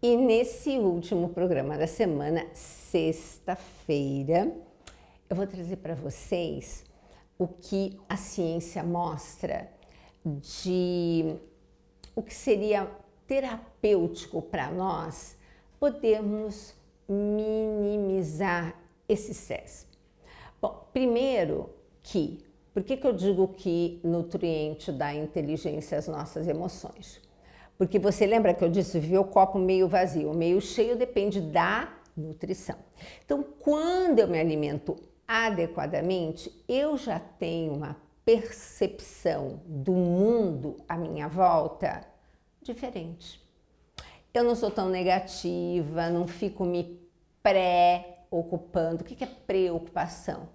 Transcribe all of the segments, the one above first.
E nesse último programa da semana, sexta-feira, eu vou trazer para vocês o que a ciência mostra de o que seria terapêutico para nós podermos minimizar esse estresse. Bom, primeiro por que eu digo que nutriente dá inteligência às nossas emoções? Porque você lembra que eu disse viver o copo meio vazio, meio cheio depende da nutrição. Então, quando eu me alimento adequadamente, eu já tenho uma percepção do mundo à minha volta diferente. Eu não sou tão negativa, não fico me preocupando. O que é preocupação?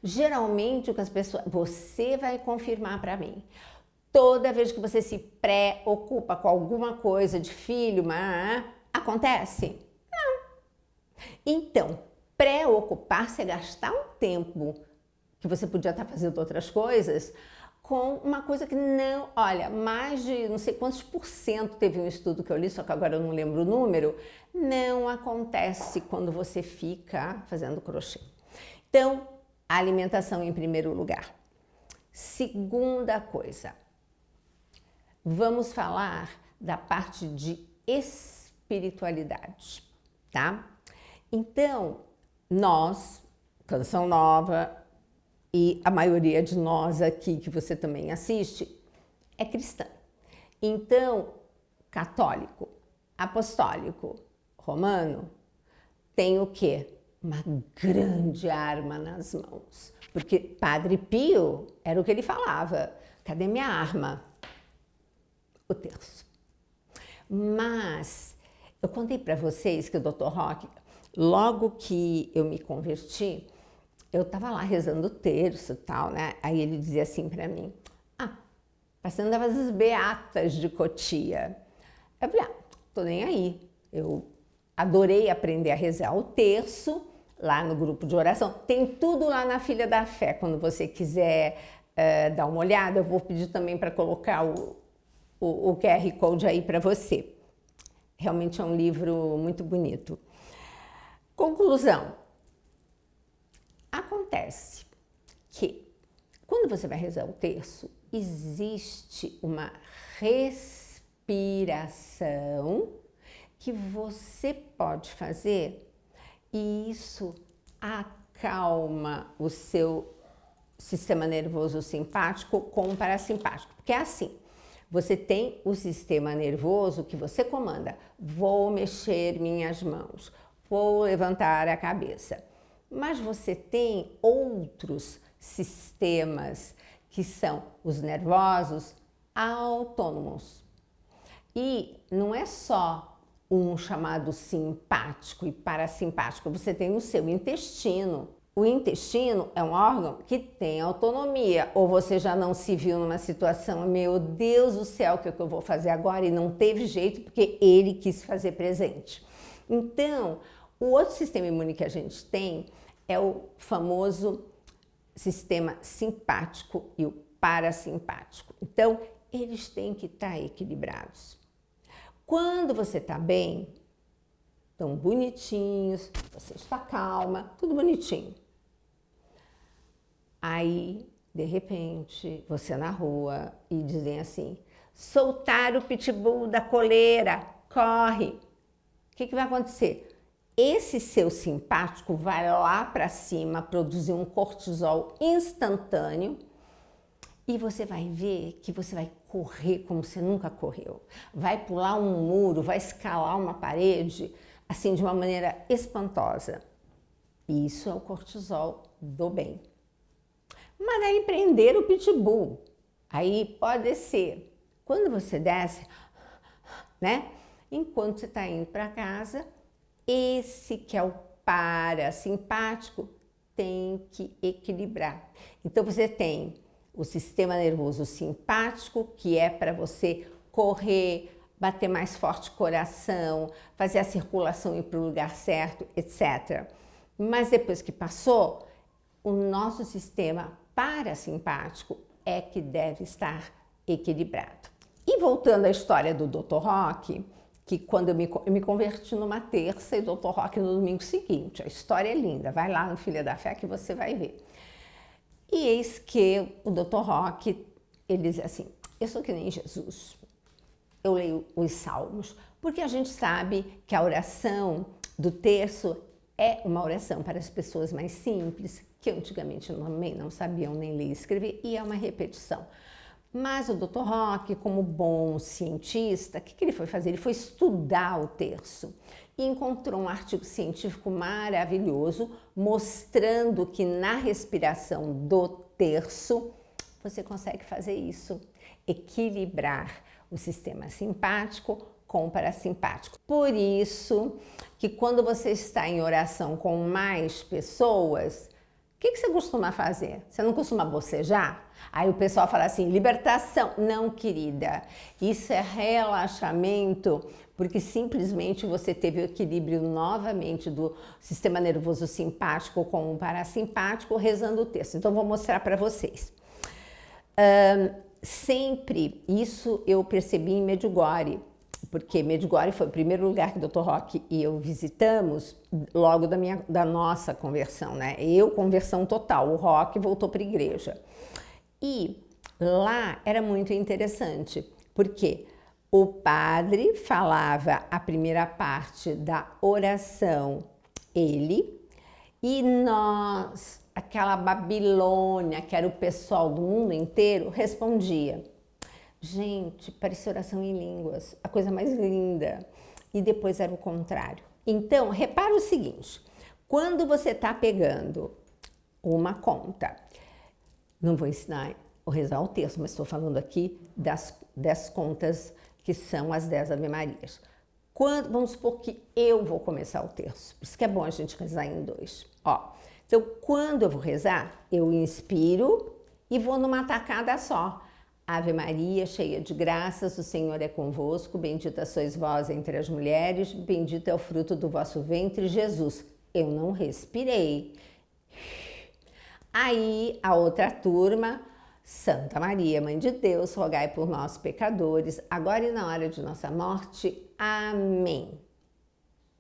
Geralmente o que as pessoas... Você vai confirmar para mim. Toda vez que você se preocupa com alguma coisa de filho, acontece? Não. Então, preocupar-se é gastar um tempo que você podia estar fazendo outras coisas com uma coisa que não... Olha, mais de não sei quantos % teve um estudo que eu li, só que agora eu não lembro o número, não acontece quando você fica fazendo crochê. Então, a alimentação em primeiro lugar. Segunda coisa, vamos falar da parte de espiritualidade, tá? Então, nós, Canção Nova, e a maioria de nós aqui que você também assiste, é cristã. Então, católico, apostólico, romano, tem o quê? Uma grande arma nas mãos. Porque Padre Pio era o que ele falava. Cadê minha arma? O terço. Mas eu contei para vocês que o Dr. Rock, logo que eu me converti, eu estava lá rezando o terço e tal, né? Aí ele dizia assim para mim, passando as beatas de Cotia. Eu falei, tô nem aí. Eu adorei aprender a rezar o terço lá no grupo de oração. Tem tudo lá na Filha da Fé. Quando você quiser dar uma olhada, eu vou pedir também para colocar o QR Code aí para você. Realmente é um livro muito bonito. Conclusão. Acontece que quando você vai rezar o terço, existe uma respiração que você pode fazer e isso acalma o seu sistema nervoso simpático com o parasimpático. Porque é assim, você tem o sistema nervoso que você comanda. Vou mexer minhas mãos, vou levantar a cabeça. Mas você tem outros sistemas que são os nervosos autônomos. E não é só um chamado simpático e parasimpático, você tem o seu intestino. O intestino é um órgão que tem autonomia. Ou você já não se viu numa situação, meu Deus do céu, o que eu vou fazer agora? E não teve jeito porque ele quis fazer presente. Então, o outro sistema imune que a gente tem é o famoso sistema simpático e o parasimpático. Então, eles têm que estar equilibrados. Quando você está bem, estão bonitinhos, você está calma, tudo bonitinho. Aí, de repente, você na rua e dizem assim, soltar o pitbull da coleira, corre. O que vai acontecer? Esse seu simpático vai lá para cima, produzir um cortisol instantâneo e você vai ver que você vai correr como você nunca correu. Vai pular um muro, vai escalar uma parede, assim, de uma maneira espantosa. Isso é o cortisol do bem. Mas aí prender o pitbull, aí pode ser, quando você desce, né? Enquanto você está indo para casa, esse que é o parasimpático tem que equilibrar. Então você tem o sistema nervoso simpático, que é para você correr, bater mais forte o coração, fazer a circulação ir para o lugar certo, etc. Mas depois que passou, o nosso sistema parasimpático é que deve estar equilibrado. E voltando à história do Dr. Rock, que quando eu me converti numa terça e Dr. Rock no domingo seguinte. A história é linda, vai lá no Filha da Fé que você vai ver. E eis que o Dr. Rock, ele diz assim, eu sou que nem Jesus, eu leio os salmos, porque a gente sabe que a oração do terço é uma oração para as pessoas mais simples, que antigamente também não sabiam nem ler e escrever, e é uma repetição. Mas o Dr. Rock, como bom cientista, o que ele foi fazer? Ele foi estudar o terço e encontrou um artigo científico maravilhoso mostrando que na respiração do terço você consegue fazer isso, equilibrar o sistema simpático com o parasimpático. Por isso que quando você está em oração com mais pessoas, o que você costuma fazer? Você não costuma bocejar? Aí o pessoal fala assim, libertação. Não, querida, isso é relaxamento, porque simplesmente você teve o equilíbrio novamente do sistema nervoso simpático com o parasimpático rezando o texto. Então, vou mostrar para vocês. Sempre, isso eu percebi em Medjugorje, porque Medjugorje foi o primeiro lugar que o Dr. Rock e eu visitamos logo da nossa conversão, né? Eu, conversão total, o Rock voltou para a igreja. E lá era muito interessante, porque o padre falava a primeira parte da oração, ele, e nós, aquela Babilônia, que era o pessoal do mundo inteiro, respondia. Gente, parecia oração em línguas, a coisa mais linda. E depois era o contrário. Então, repara o seguinte, quando você está pegando uma conta, não vou ensinar a rezar o texto, mas estou falando aqui das 10 contas que são as 10 Ave-Marias. Vamos supor que eu vou começar o terço, por isso que é bom a gente rezar em 2. Ó, então, quando eu vou rezar, eu inspiro e vou numa tacada só. Ave Maria, cheia de graças, o Senhor é convosco, bendita sois vós entre as mulheres, bendito é o fruto do vosso ventre, Jesus. Eu não respirei. Aí, a outra turma, Santa Maria, Mãe de Deus, rogai por nós pecadores, agora e na hora de nossa morte. Amém.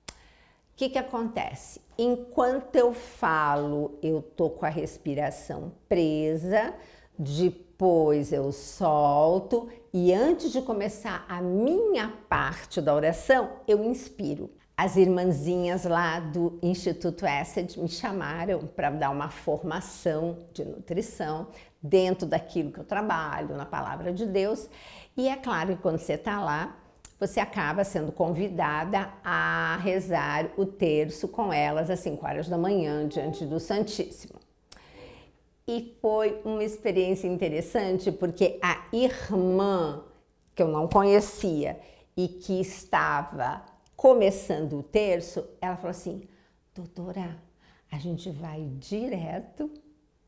O que acontece? Enquanto eu falo, eu tô com a respiração presa, depois eu solto e antes de começar a minha parte da oração, eu inspiro. As irmãzinhas lá do Instituto Essed me chamaram para dar uma formação de nutrição dentro daquilo que eu trabalho, na Palavra de Deus. E é claro que quando você está lá, você acaba sendo convidada a rezar o terço com elas às 5 horas da manhã, diante do Santíssimo. E foi uma experiência interessante, porque a irmã que eu não conhecia e que estava começando o terço, ela falou assim, doutora, a gente vai direto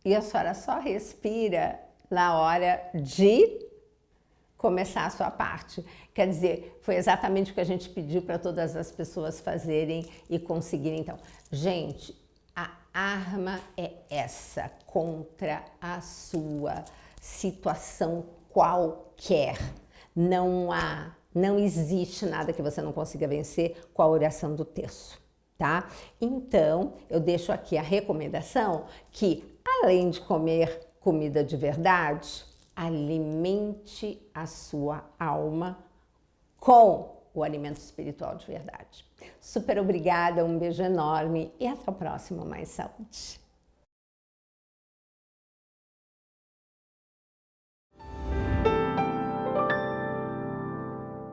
e a senhora só respira na hora de começar a sua parte. Quer dizer, foi exatamente o que a gente pediu para todas as pessoas fazerem e conseguirem. Então, gente, a arma é essa contra a sua situação qualquer. Não existe nada que você não consiga vencer com a oração do terço, tá? Então, eu deixo aqui a recomendação que, além de comer comida de verdade, alimente a sua alma com o alimento espiritual de verdade. Super obrigada, um beijo enorme e até o próximo Mais Saúde.